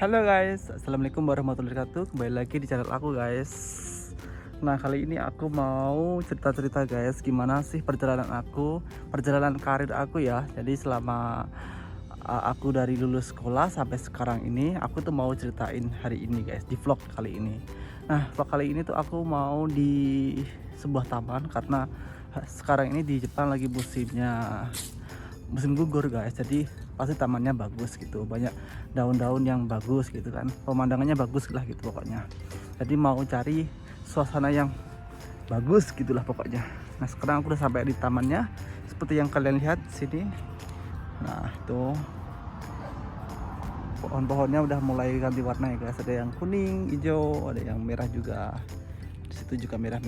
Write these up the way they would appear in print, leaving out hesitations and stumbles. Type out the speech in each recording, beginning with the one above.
Halo guys, assalamualaikum warahmatullahi wabarakatuh. Kembali lagi di channel aku guys. Nah kali ini aku mau cerita-cerita guys, gimana sih perjalanan karir aku ya. Jadi selama aku dari lulus sekolah sampai sekarang ini, aku tuh mau ceritain hari ini guys di vlog kali ini. Nah vlog kali ini tuh aku mau di sebuah taman karena sekarang ini di Jepang lagi musim gugur guys, jadi pasti tamannya bagus gitu, banyak daun-daun yang bagus gitu kan, pemandangannya bagus lah gitu pokoknya. Jadi mau cari suasana yang bagus gitulah pokoknya. Nah sekarang aku udah sampai di tamannya seperti yang kalian lihat sini. Nah itu pohon-pohonnya udah mulai ganti warna ya guys, ada yang kuning, hijau, ada yang merah juga. Di situ juga merah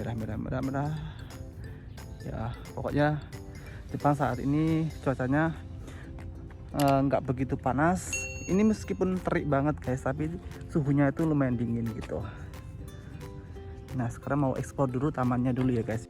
ya. Pokoknya Jepang saat ini cuacanya nggak begitu panas. Ini meskipun terik banget guys, tapi suhunya itu lumayan dingin gitu. Nah sekarang mau explore dulu tamannya dulu ya guys.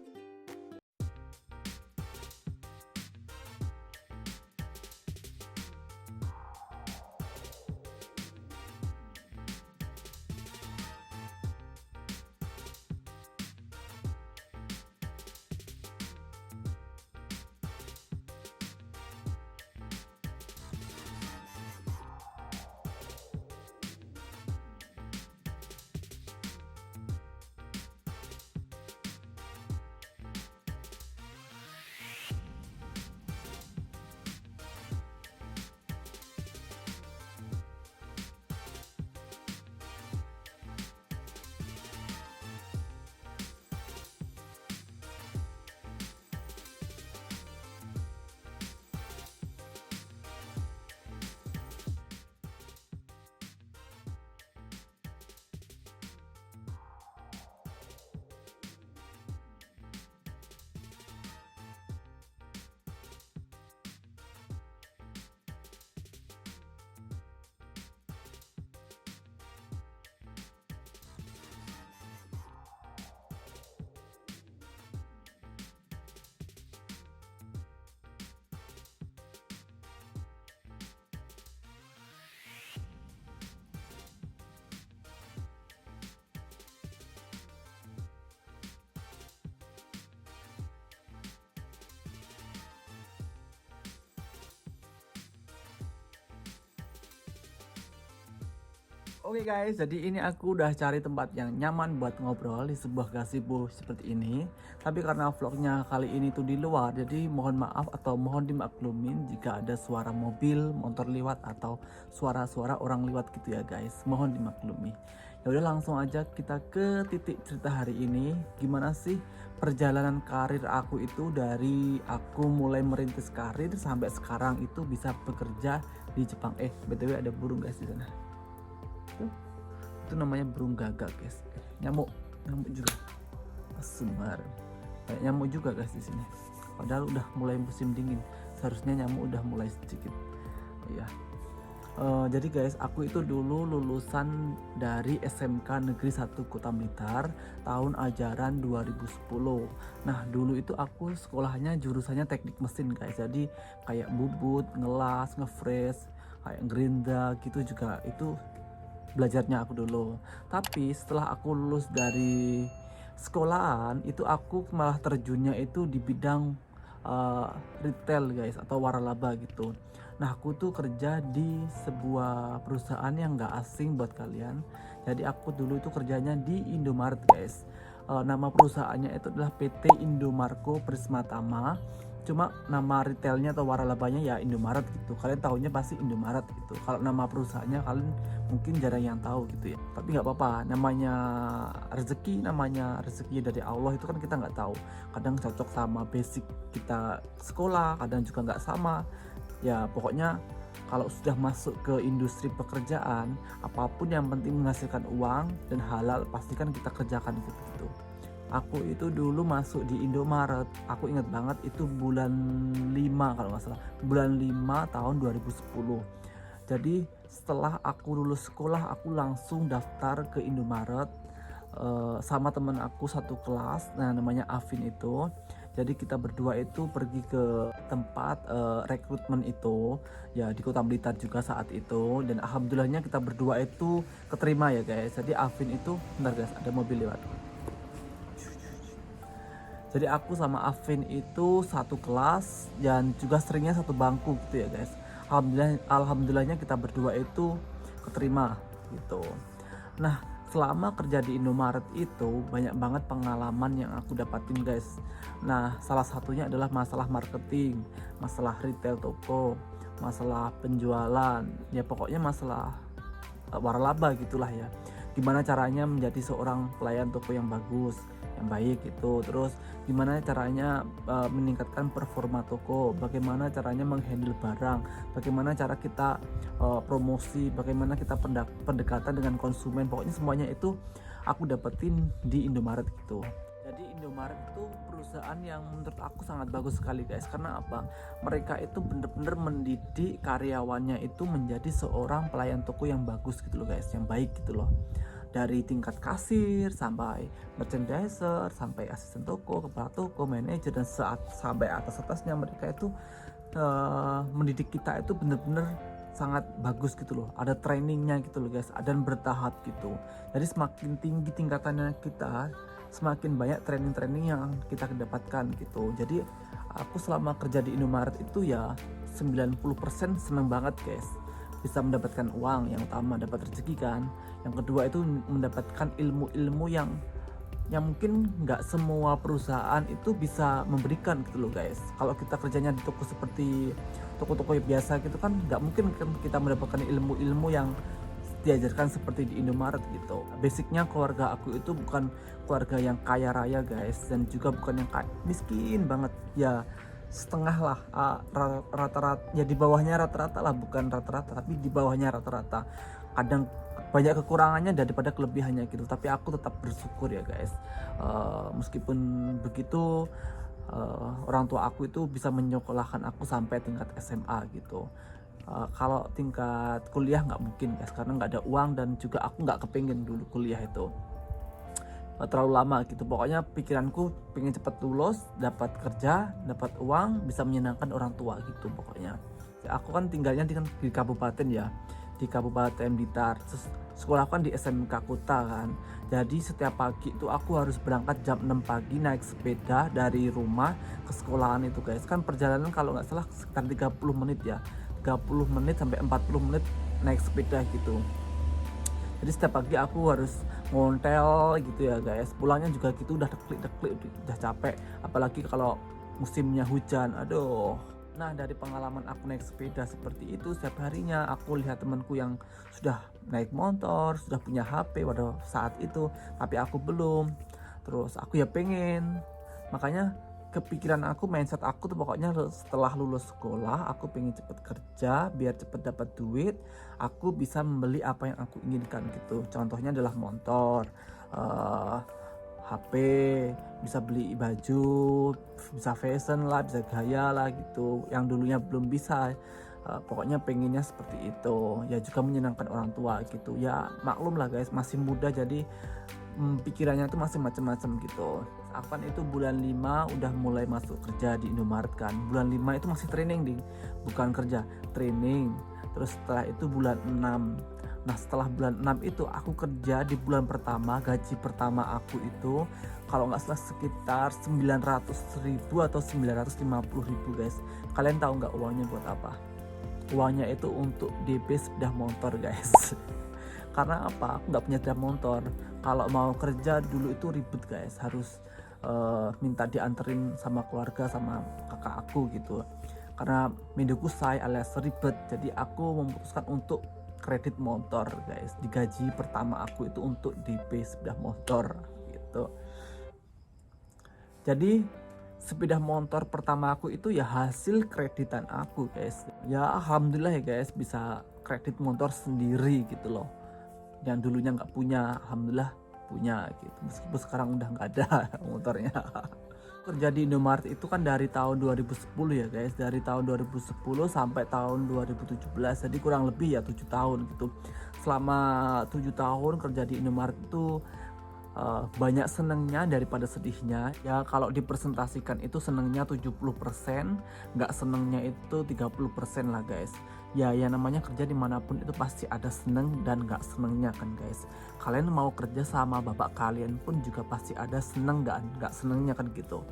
Oke guys, jadi ini aku udah cari tempat yang nyaman buat ngobrol di sebuah gazebo seperti ini. Tapi karena vlognya kali ini tuh di luar, jadi mohon maaf atau mohon dimaklumin jika ada suara mobil, motor lewat atau suara-suara orang lewat gitu ya guys. Mohon dimaklumi. Ya udah langsung aja kita ke titik cerita hari ini. Gimana sih perjalanan karir aku itu dari aku mulai merintis karir sampai sekarang itu bisa bekerja di Jepang. BTW ada burung guys di sana. Itu namanya burung gagak guys, nyamuk juga semar, kayak nyamuk juga guys di sini. Padahal udah mulai musim dingin, seharusnya nyamuk udah mulai sedikit. Ya jadi guys, aku itu dulu lulusan dari SMK Negeri 1 Kota Blitar tahun ajaran 2010. Nah dulu itu aku sekolahnya jurusannya teknik mesin guys, jadi kayak bubut, ngelas, ngefresh, kayak gerinda gitu juga itu belajarnya aku dulu. Tapi setelah aku lulus dari sekolahan itu aku malah terjunnya itu di bidang retail guys, atau waralaba gitu. Nah aku tuh kerja di sebuah perusahaan yang gak asing buat kalian. Jadi aku dulu itu kerjanya di Indomaret guys. Nama perusahaannya itu adalah PT Indomarko Prismatama. Cuma nama retailnya atau waralabanya ya Indomaret gitu. Kalian tahunya pasti Indomaret gitu. Kalau nama perusahaannya kalian mungkin jarang yang tahu gitu ya. Tapi nggak apa-apa. Namanya rezeki dari Allah itu kan kita nggak tahu. Kadang cocok sama basic kita sekolah, kadang juga nggak sama. Ya pokoknya kalau sudah masuk ke industri pekerjaan, apapun yang penting menghasilkan uang dan halal pastikan kita kerjakan gitu. Aku itu dulu masuk di Indomaret, aku ingat banget itu bulan 5 kalau nggak salah, bulan 5 tahun 2010. Jadi setelah aku lulus sekolah aku langsung daftar ke Indomaret sama temen aku satu kelas, nah namanya Afin itu. Jadi kita berdua itu pergi ke tempat rekrutmen itu ya di Kota Blitar juga saat itu, dan alhamdulillahnya kita berdua itu keterima ya guys. Jadi Afin itu, bentar guys, ada mobil lewat. Jadi aku sama Afin itu satu kelas dan juga seringnya satu bangku gitu ya guys. Alhamdulillahnya kita berdua itu keterima gitu. Nah, selama kerja di Indomaret itu banyak banget pengalaman yang aku dapatin guys. Nah, salah satunya adalah masalah marketing, masalah retail toko, masalah penjualan, ya pokoknya masalah waralaba gitulah ya. Gimana caranya menjadi seorang pelayan toko yang bagus, yang baik gitu. Terus gimana caranya meningkatkan performa toko, bagaimana caranya menghandle barang, bagaimana cara kita promosi, bagaimana kita pendekatan dengan konsumen. Pokoknya semuanya itu aku dapetin di Indomaret gitu. Jadi Indomaret itu perusahaan yang menurut aku sangat bagus sekali guys. Karena apa? Mereka itu bener-bener mendidik karyawannya itu menjadi seorang pelayan toko yang bagus gitu loh guys, yang baik gitu loh. Dari tingkat kasir sampai merchandiser, sampai asisten toko, kepala toko, manajer, dan sampai atas-atasnya, mereka itu mendidik kita itu bener-bener sangat bagus gitu loh. Ada trainingnya gitu loh guys, dan bertahap gitu. Jadi semakin tinggi tingkatannya kita, semakin banyak training-training yang kita dapatkan gitu. Jadi aku selama kerja di Indomaret itu ya 90% seneng banget guys. Bisa mendapatkan uang, yang utama dapat rezeki kan. Yang kedua itu mendapatkan ilmu-ilmu yang mungkin nggak semua perusahaan itu bisa memberikan gitu loh guys. Kalau kita kerjanya di toko seperti toko-toko biasa gitu kan nggak mungkin kan kita mendapatkan ilmu-ilmu yang diajarkan seperti di Indomaret gitu. Basicnya keluarga aku itu bukan keluarga yang kaya raya guys, dan juga bukan yang miskin banget ya, setengah lah, rata-rata ya, di bawahnya rata-rata lah, bukan rata-rata tapi di bawahnya rata-rata. Kadang banyak kekurangannya daripada kelebihannya gitu, tapi aku tetap bersyukur ya guys. Meskipun begitu, orang tua aku itu bisa menyekolahkan aku sampai tingkat SMA gitu. Kalau tingkat kuliah nggak mungkin guys, karena nggak ada uang, dan juga aku nggak kepengen dulu kuliah itu terlalu lama gitu. Pokoknya pikiranku pengen cepet lulus, dapat kerja, dapat uang, bisa menyenangkan orang tua gitu pokoknya. Aku kan tinggalnya di kabupaten ya, di Kabupaten Blitar. Sekolah kan di SMK Kota kan. Jadi setiap pagi itu aku harus berangkat jam 6 pagi naik sepeda dari rumah ke sekolahan itu guys. Kan perjalanan kalau nggak salah sekitar 30 menit ya. 30 menit sampai 40 menit naik sepeda gitu. Jadi setiap pagi aku harus ngontel gitu ya guys. Pulangnya juga gitu udah deklik, udah capek. Apalagi kalau musimnya hujan, aduh. Nah, dari pengalaman aku naik sepeda seperti itu, setiap harinya aku lihat temanku yang sudah naik motor, sudah punya HP pada saat itu, tapi aku belum. Terus aku ya pengen. Makanya kepikiran aku, mindset aku tuh pokoknya setelah lulus sekolah aku pengen cepet kerja biar cepet dapat duit, aku bisa membeli apa yang aku inginkan gitu. Contohnya adalah motor, HP, bisa beli baju, bisa fashion lah, bisa gaya lah gitu, yang dulunya belum bisa. Pokoknya pengennya seperti itu ya, juga menyenangkan orang tua gitu ya. Maklum lah guys, masih muda, jadi pikirannya tuh masih macam-macam gitu. Aku kan itu bulan 5 udah mulai masuk kerja di Indomaret kan. Bulan 5 itu masih training bukan kerja, training. Terus setelah itu bulan 6. Nah, setelah bulan 6 itu aku kerja di bulan pertama. Gaji pertama aku itu kalau nggak salah sekitar 900.000 atau 950.000 guys. Kalian tahu nggak uangnya buat apa? Uangnya itu untuk DP sepeda motor guys. Karena apa? Aku nggak punya sepeda motor. Kalau mau kerja dulu itu ribet guys, harus minta dianterin sama keluarga, sama kakak aku gitu. Karena mendukung saya alias ribet, jadi aku memutuskan untuk kredit motor guys. Di gaji pertama aku itu untuk DP sepeda motor gitu. Jadi sepeda motor pertama aku itu ya hasil kreditan aku guys. Ya alhamdulillah ya guys, bisa kredit motor sendiri gitu loh. Yang dulunya nggak punya, alhamdulillah punya gitu. Meskipun sekarang udah nggak ada motornya. Kerja di Indomaret itu kan dari tahun 2010 ya guys, dari tahun 2010 sampai tahun 2017, jadi kurang lebih ya 7 tahun gitu. Selama 7 tahun kerja di Indomaret itu banyak senengnya daripada sedihnya. Ya kalau dipresentasikan itu senengnya 70%, nggak senengnya itu 30% lah guys. Ya yang namanya kerja dimanapun itu pasti ada seneng dan nggak senengnya kan guys. Kalian mau kerja sama bapak kalian pun juga pasti ada seneng dan nggak senengnya kan gitu.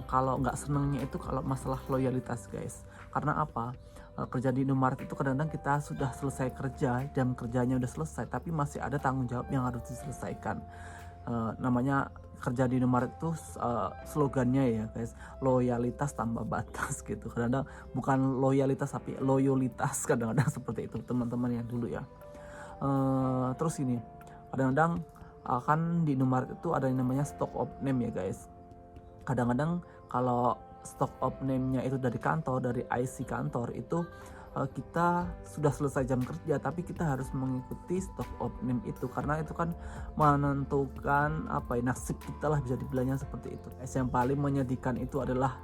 Kalau nggak senengnya itu kalau masalah loyalitas guys. Karena apa? Kerja di Indomaret itu kadang-kadang kita sudah selesai kerja, jam kerjanya udah selesai, tapi masih ada tanggung jawab yang harus diselesaikan. Namanya kerja di Indomaret itu slogannya ya guys, loyalitas tanpa batas gitu. Kadang-kadang bukan loyalitas tapi loyalitas, kadang-kadang seperti itu teman-teman yang dulu ya. Terus ini kadang-kadang kan di Indomaret itu ada yang namanya stock of name ya guys. Kadang-kadang kalau stock of name-nya itu dari kantor, dari IC kantor itu kita sudah selesai jam kerja tapi kita harus mengikuti stock of name itu karena itu kan menentukan apa ya, nasib kita lah, bisa dibilangnya seperti itu. Yang paling menyedihkan itu adalah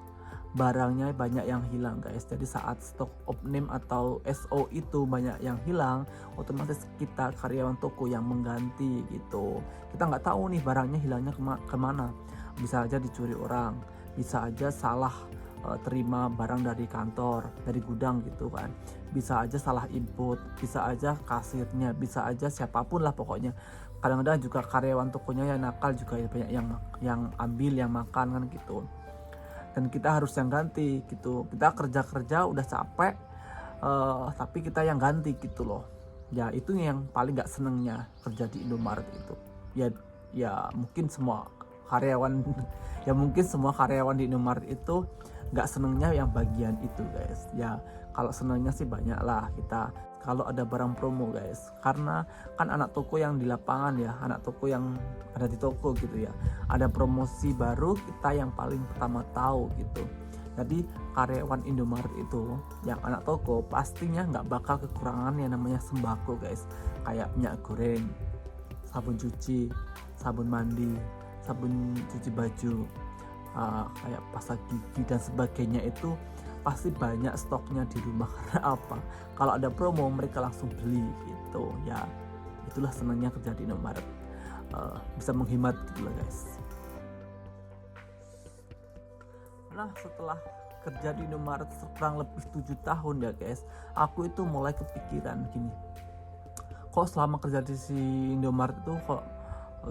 barangnya banyak yang hilang guys. Jadi saat stock of name atau SO itu banyak yang hilang, otomatis kita karyawan toko yang mengganti gitu. Kita nggak tahu nih barangnya hilangnya kemana. Bisa aja dicuri orang, bisa aja salah terima barang dari kantor, dari gudang gitu kan, bisa aja salah input, bisa aja kasirnya, bisa aja siapapun lah pokoknya. Kadang-kadang juga karyawan tokonya yang nakal juga ya, banyak yang ambil, yang makan kan gitu, dan kita harus yang ganti gitu. Kita kerja udah capek, tapi kita yang ganti gitu loh. Ya itu yang paling nggak senengnya kerja di Indomaret itu. Ya mungkin semua karyawan ya mungkin semua karyawan di Indomaret itu nggak senengnya yang bagian itu guys. Ya kalau senengnya sih banyak lah kita kalau ada barang promo guys, karena kan anak toko yang di lapangan ya, anak toko yang ada di toko gitu ya, ada promosi baru kita yang paling pertama tahu gitu. Jadi karyawan Indomaret itu yang anak toko pastinya nggak bakal kekurangan yang namanya sembako guys, kayak minyak goreng, sabun cuci, sabun mandi, sabun cuci baju, kayak pasta gigi dan sebagainya itu pasti banyak stoknya di rumah. Karena apa? Kalau ada promo mereka langsung beli gitu ya. Itulah senangnya kerja di Indomaret, bisa menghemat gitu lah guys. Nah setelah kerja di Indomaret kurang lebih 7 tahun ya guys, aku itu mulai kepikiran gini, kok selama kerja di si Indomaret itu kok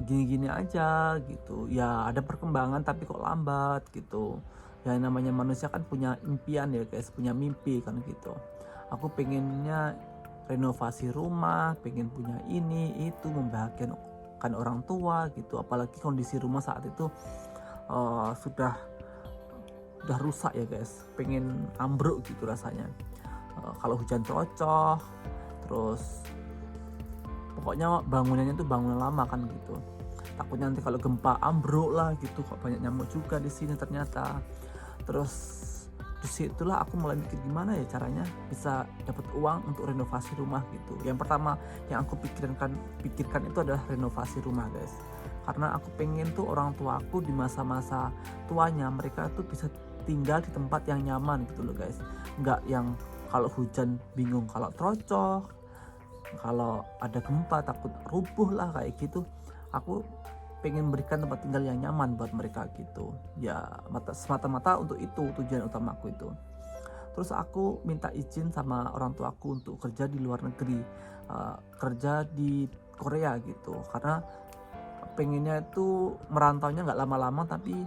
gini-gini aja gitu ya, ada perkembangan tapi kok lambat gitu ya. Namanya manusia kan punya impian ya guys, punya mimpi kan gitu. Aku pengennya renovasi rumah, pengen punya ini itu, membahagiakan orang tua gitu, apalagi kondisi rumah saat itu sudah rusak ya guys, pengen ambruk gitu rasanya. Kalau hujan cocok, terus pokoknya bangunannya tuh bangunan lama kan gitu. Takutnya nanti kalau gempa ambruk lah gitu, kok banyak nyamuk juga di sini ternyata. Terus disitulah aku mulai mikir gimana ya caranya bisa dapat uang untuk renovasi rumah gitu. Yang pertama yang aku pikirkan itu adalah renovasi rumah guys, karena aku pengen tuh orang tua aku di masa-masa tuanya mereka tuh bisa tinggal di tempat yang nyaman gitu loh guys. Nggak yang kalau hujan bingung kalau trocok, kalau ada gempa takut rubuh lah kayak gitu. Aku pengen berikan tempat tinggal yang nyaman buat mereka gitu ya, semata-mata untuk itu tujuan utamaku itu. Terus aku minta izin sama orang tua aku untuk kerja di luar negeri, kerja di Korea gitu, karena pengennya itu merantaunya nggak lama-lama tapi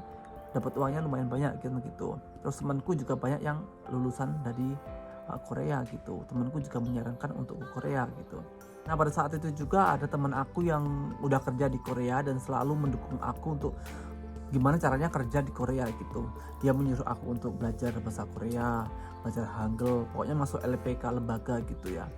dapat uangnya lumayan banyak gitu. Terus temanku juga banyak yang lulusan dari Korea gitu, temanku juga menyarankan untuk ke Korea gitu. Nah pada saat itu juga ada teman aku yang udah kerja di Korea dan selalu mendukung aku untuk gimana caranya kerja di Korea gitu. Dia menyuruh aku untuk belajar bahasa Korea, belajar Hangul, pokoknya masuk LPK lembaga gitu ya.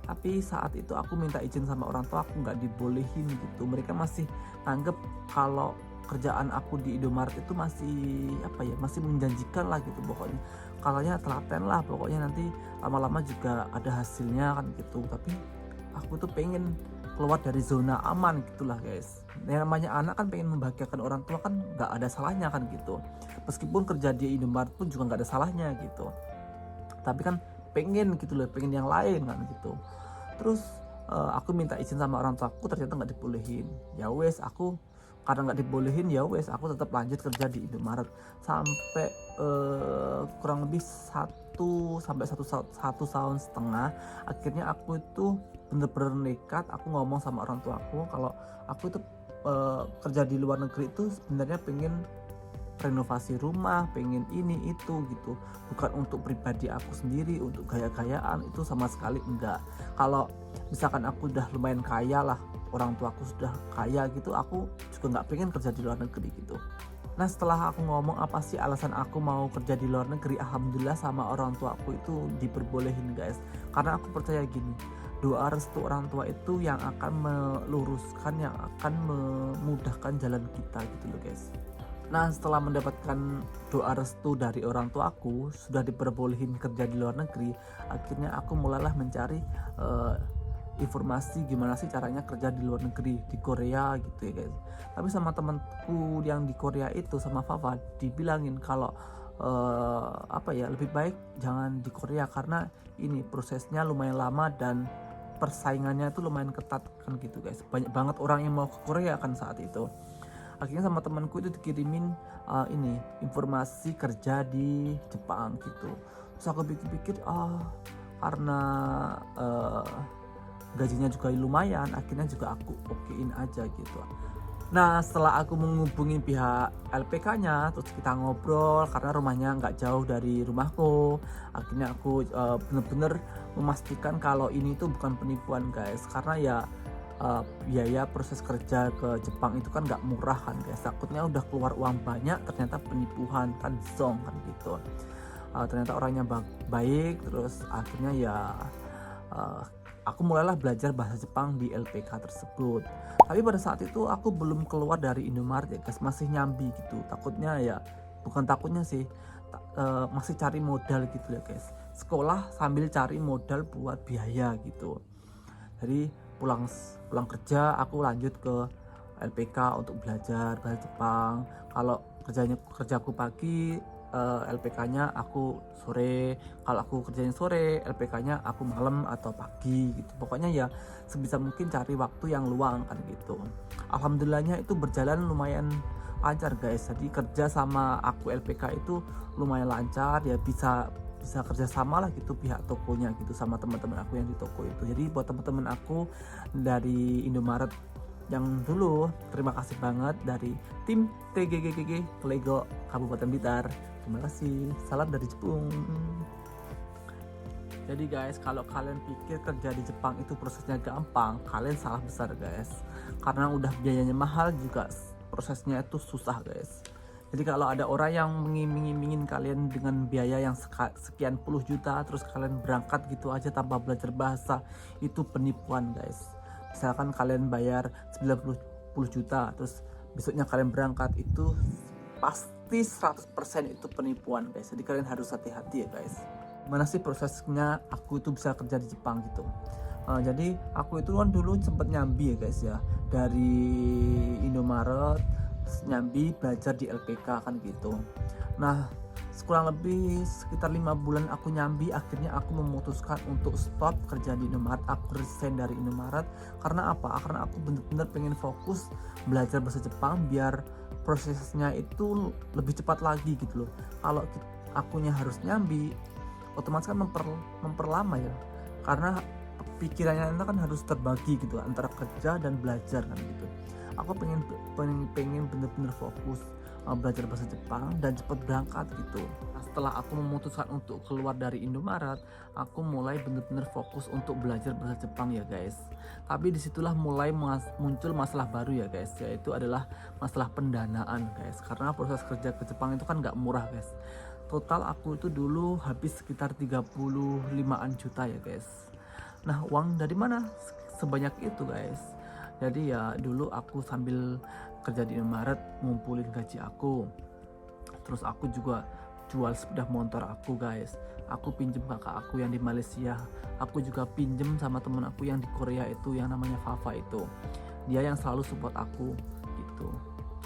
Tapi saat itu aku minta izin sama orang tua aku, nggak dibolehin gitu. Mereka masih anggap kalau kerjaan aku di Indomaret itu masih apa ya, masih menjanjikan lah gitu pokoknya. Kalanya telaten lah pokoknya, nanti lama-lama juga ada hasilnya kan gitu. Tapi aku tuh pengen keluar dari zona aman gitulah guys. Yang namanya anak kan pengen membahagiakan orang tua kan nggak ada salahnya kan gitu. Meskipun kerja di Indomaret pun juga nggak ada salahnya gitu. Tapi kan pengen gitu loh, pengen yang lain kan gitu. Terus aku minta izin sama orang tuaku, ternyata nggak dibolehin. Ya wes, aku karena nggak dibolehin, ya wes aku tetap lanjut kerja di Indomaret sampai kurang lebih 1 sampai 1 tahun setengah. Akhirnya aku itu bener-bener nekat, aku ngomong sama orang tuaku kalau aku itu kerja di luar negeri itu sebenarnya pengen renovasi rumah, pengen ini itu gitu, bukan untuk pribadi aku sendiri, untuk gaya-gayaan, itu sama sekali enggak. Kalau misalkan aku udah lumayan kaya lah, orang tua aku sudah kaya gitu, aku juga nggak pengen kerja di luar negeri gitu. Nah, setelah aku ngomong apa sih alasan aku mau kerja di luar negeri, alhamdulillah sama orang tua aku itu diperbolehin guys. Karena aku percaya gini, doa restu orang tua itu yang akan meluruskan, yang akan memudahkan jalan kita gitu loh guys. Nah, setelah mendapatkan doa restu dari orang tuaku, sudah diperbolehin kerja di luar negeri, akhirnya aku mulailah mencari informasi gimana sih caranya kerja di luar negeri, di Korea gitu ya guys. Tapi sama temanku yang di Korea itu, sama Fafa, dibilangin kalau lebih baik jangan di Korea karena ini prosesnya lumayan lama dan persaingannya itu lumayan ketat kan gitu guys. Banyak banget orang yang mau ke Korea kan saat itu. Akhirnya sama temanku itu dikirimin informasi kerja di Jepang gitu. Terus aku pikir-pikir karena gajinya juga lumayan, akhirnya juga aku okein aja gitu. Nah, setelah aku menghubungi pihak LPK-nya, terus kita ngobrol karena rumahnya nggak jauh dari rumahku. Akhirnya aku bener-bener memastikan kalau ini tuh bukan penipuan guys, karena ya biaya proses kerja ke Jepang itu kan nggak murah kan guys. Takutnya udah keluar uang banyak, ternyata penipuan kan, zong kan gitu. Ternyata orangnya baik, terus akhirnya ya aku mulailah belajar bahasa Jepang di LPK tersebut. Tapi pada saat itu aku belum keluar dari Indomaret ya guys, masih nyambi gitu. Takutnya ya, bukan takutnya sih, masih cari modal gitu ya guys. Sekolah sambil cari modal buat biaya gitu. Jadi pulang kerja aku lanjut ke LPK untuk belajar bahasa Jepang. Kalau kerjaku pagi, LPK-nya aku sore. Kalau aku kerjain sore, LPK-nya aku malam atau pagi gitu. Pokoknya ya sebisa mungkin cari waktu yang luang kan gitu. Alhamdulillahnya itu berjalan lumayan lancar guys. Jadi kerja sama aku LPK itu lumayan lancar ya, bisa kerja sama lah gitu pihak tokonya gitu sama teman-teman aku yang di toko itu. Jadi buat teman-teman aku dari Indomaret yang dulu, terima kasih banget dari tim TGGGG Lego Kabupaten Blitar. Terima kasih, salam dari Jepang. Jadi guys, kalau kalian pikir kerja di Jepang itu prosesnya gampang, kalian salah besar guys. Karena udah biayanya mahal juga prosesnya itu susah guys. Jadi kalau ada orang yang mengiming-imingin kalian dengan biaya yang sekian puluh juta, terus kalian berangkat gitu aja tanpa belajar bahasa, itu penipuan guys. Misalkan kalian bayar 90 juta, terus besoknya kalian berangkat, itu pasti 100% itu penipuan guys. Jadi kalian harus hati-hati ya guys. Mana sih prosesnya aku itu bisa kerja di Jepang gitu. Jadi aku itu kan dulu sempet nyambi ya guys ya, dari Indomaret nyambi belajar di LPK kan gitu. Nah, kurang lebih sekitar 5 bulan aku nyambi, akhirnya aku memutuskan untuk stop kerja di Indomaret. Aku resign dari Indomaret. Karena apa? Karena aku bener-bener pengen fokus belajar bahasa Jepang biar prosesnya itu lebih cepat lagi gitu loh. Kalau akunya harus nyambi, otomatis kan memperlama ya, karena pikirannya kan harus terbagi gitu antara kerja dan belajar kan gitu. Aku pengen bener-bener fokus belajar bahasa Jepang dan cepat berangkat gitu. Nah, setelah aku memutuskan untuk keluar dari Indomaret, aku mulai bener-bener fokus untuk belajar bahasa Jepang ya guys. Tapi disitulah mulai muncul masalah baru ya guys, yaitu adalah masalah pendanaan guys. Karena proses kerja ke Jepang itu kan nggak murah guys. Total aku itu dulu habis sekitar 35-an juta ya guys. Nah, uang dari mana sebanyak itu guys? Jadi ya dulu aku sambil kerja di Indomaret ngumpulin gaji aku. Terus aku juga jual sepeda motor aku guys. Aku pinjem kakak aku yang di Malaysia. Aku juga pinjem sama temen aku yang di Korea itu, yang namanya Fafa itu. Dia yang selalu support aku gitu.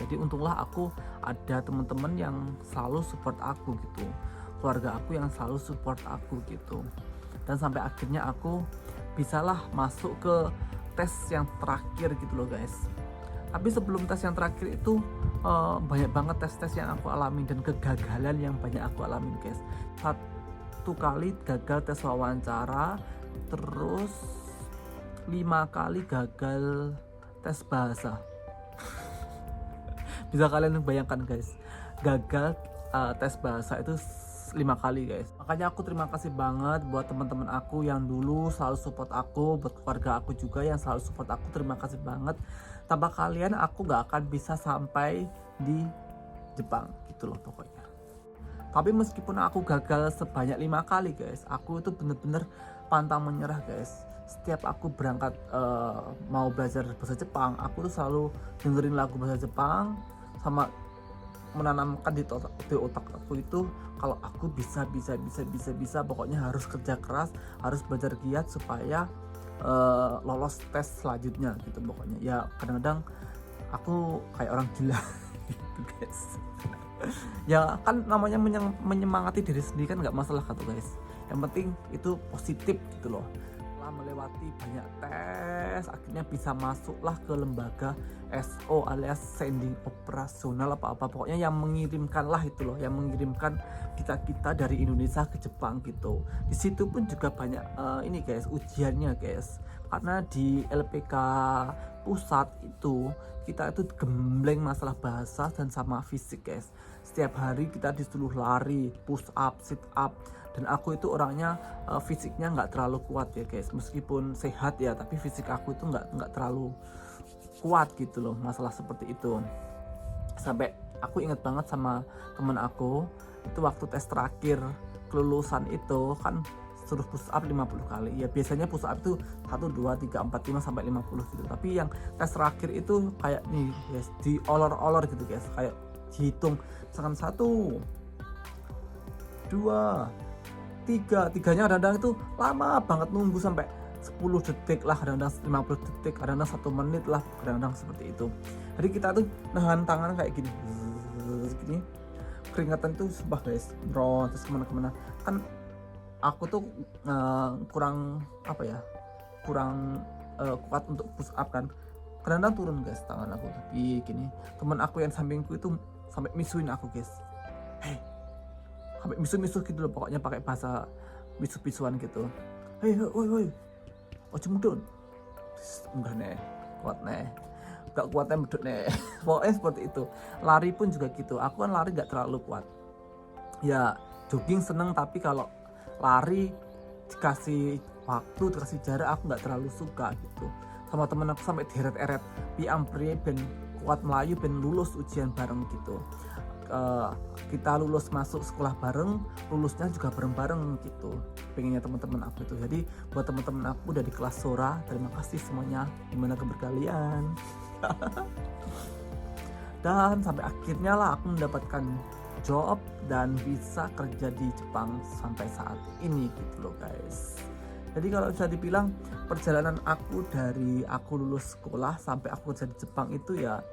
Jadi untunglah aku ada teman-teman yang selalu support aku gitu. Keluarga aku yang selalu support aku gitu. Dan sampai akhirnya aku bisalah masuk ke tes yang terakhir gitu loh guys. Tapi sebelum tes yang terakhir itu banyak banget tes-tes yang aku alami dan kegagalan yang banyak aku alami guys. Satu kali gagal tes wawancara, terus 5 kali gagal tes bahasa. Bisa kalian bayangkan guys, gagal tes bahasa itu 5 kali guys. Makanya aku terima kasih banget buat teman-teman aku yang dulu selalu support aku, buat keluarga aku juga yang selalu support aku, terima kasih banget. Tanpa kalian aku gak akan bisa sampai di Jepang gitu loh pokoknya. Tapi meskipun aku gagal sebanyak 5 kali guys, aku itu bener-bener pantang menyerah guys. Setiap aku berangkat mau belajar bahasa Jepang, aku tuh selalu dengerin lagu bahasa Jepang, sama menanamkan di otak aku itu kalau aku bisa pokoknya harus kerja keras, harus belajar giat supaya lolos tes selanjutnya gitu pokoknya. Ya kadang-kadang aku kayak orang gila gitu guys. Ya kan namanya menyemangati diri sendiri kan nggak masalah kan tuh guys, yang penting itu positif gitu loh. Setelah melewati banyak tes akhirnya bisa masuklah ke lembaga SO alias sending operasional apa pokoknya yang mengirimkan lah itu loh, yang mengirimkan kita dari Indonesia ke Jepang gitu. Di situ pun juga banyak ini guys ujiannya guys, karena di LPK pusat itu kita itu gembleng masalah bahasa dan sama fisik guys. Setiap hari kita disuruh lari, push up, sit up, dan aku itu orangnya fisiknya nggak terlalu kuat ya guys, meskipun sehat ya tapi fisik aku itu nggak terlalu kuat gitu loh, masalah seperti itu. Sampai aku inget banget sama temen aku itu waktu tes terakhir kelulusan itu kan suruh push up 50 kali. Ya biasanya push up itu 1, 2, 3, 4, 5 sampai 50 gitu. Tapi yang tes terakhir itu kayak nih guys, diolor-olor gitu guys, kayak dihitung misalkan 1, 2, 3, tiganya kadang-kadang itu lama banget nunggu sampai 10 detik lah, kadang-kadang 50 detik, kadang-kadang 1 menit lah, kadang-kadang seperti itu. Jadi kita tuh nahan tangan kayak gini, gini, keringatan tuh sumpah guys, bro, terus kemana-kemana. Kan aku tuh kurang apa ya, kurang kuat untuk push up kan, kadang-kadang turun guys tangan aku tapi gini. Teman aku yang sampingku itu sampai misuin aku guys, hei, sampai misuh-misuh gitu loh, pokoknya pakai bahasa misuh-misuhan gitu. Hei, woi, ojo mudun. Enggak nih, kuat nih, gak kuatnya mudun nih. Pokoknya seperti itu. Lari pun juga gitu, aku kan lari gak terlalu kuat. Ya jogging seneng, tapi kalau lari dikasih waktu, dikasih jarak aku gak terlalu suka gitu. Sama temen aku sampai deret-eret piampri ben kuat melayu ben lulus ujian bareng gitu. Kita lulus masuk sekolah bareng, lulusnya juga bareng-bareng gitu pengennya teman-teman aku itu. Jadi buat teman-teman aku dari kelas Sora, terima kasih semuanya dimana kabar kalian. Dan sampai akhirnya lah aku mendapatkan job dan bisa kerja di Jepang sampai saat ini gitu loh guys. Jadi kalau bisa dibilang perjalanan aku dari aku lulus sekolah sampai aku kerja di Jepang itu ya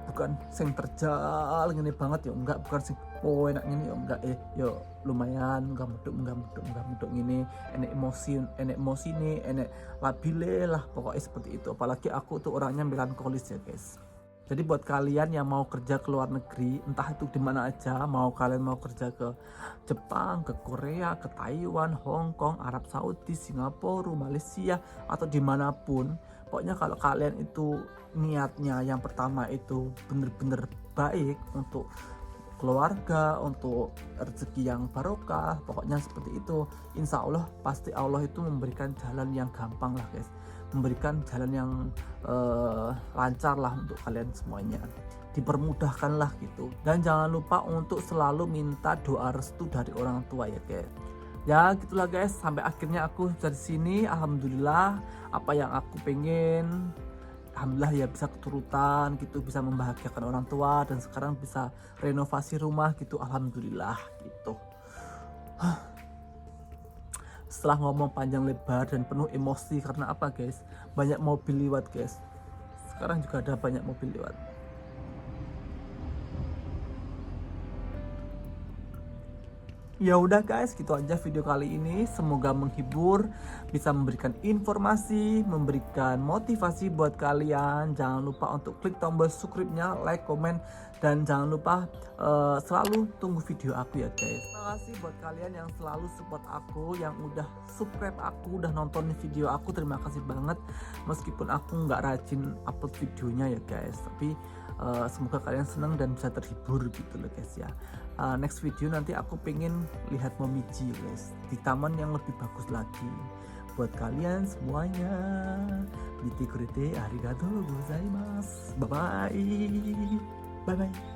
bukan sing terjal gini banget ya enggak, bukan sing enak gini ya enggak, yo lumayan enggak muduk gini, enek emosi nih, enek labile lah pokoknya seperti itu. Apalagi aku tuh orangnya melankolis ya guys. Jadi buat kalian yang mau kerja ke luar negeri, entah itu di mana aja, kalian mau kerja ke Jepang, ke Korea, ke Taiwan, Hong Kong, Arab Saudi, Singapura, Malaysia, atau dimanapun, pokoknya kalau kalian itu niatnya yang pertama itu bener-bener baik untuk keluarga, untuk rezeki yang barokah, pokoknya seperti itu, insya Allah pasti Allah itu memberikan jalan yang gampang lah guys, memberikan jalan yang lancar lah untuk kalian semuanya, dipermudahkan lah gitu. Dan jangan lupa untuk selalu minta doa restu dari orang tua ya guys. Ya gitulah guys, sampai akhirnya aku dari sini, alhamdulillah apa yang aku pengen, alhamdulillah ya bisa keturutan gitu, bisa membahagiakan orang tua, dan sekarang bisa renovasi rumah gitu, alhamdulillah gitu. Setelah ngomong panjang lebar dan penuh emosi, karena apa guys, banyak mobil lewat guys, sekarang juga ada banyak mobil lewat. Ya udah guys, gitu aja video kali ini. Semoga menghibur, bisa memberikan informasi, memberikan motivasi buat kalian. Jangan lupa untuk klik tombol subscribe-nya, like, komen, dan jangan lupa selalu tunggu video aku ya guys. Terima kasih buat kalian yang selalu support aku, yang udah subscribe aku, udah nonton video aku. Terima kasih banget. Meskipun aku nggak rajin upload videonya ya guys, tapi semoga kalian senang dan bisa terhibur gitu loh guys ya. Next video nanti aku pengen lihat momiji guys di taman yang lebih bagus lagi. Buat kalian semuanya, Mite kurete arigatou gozaimasu. Bye bye. Bye bye.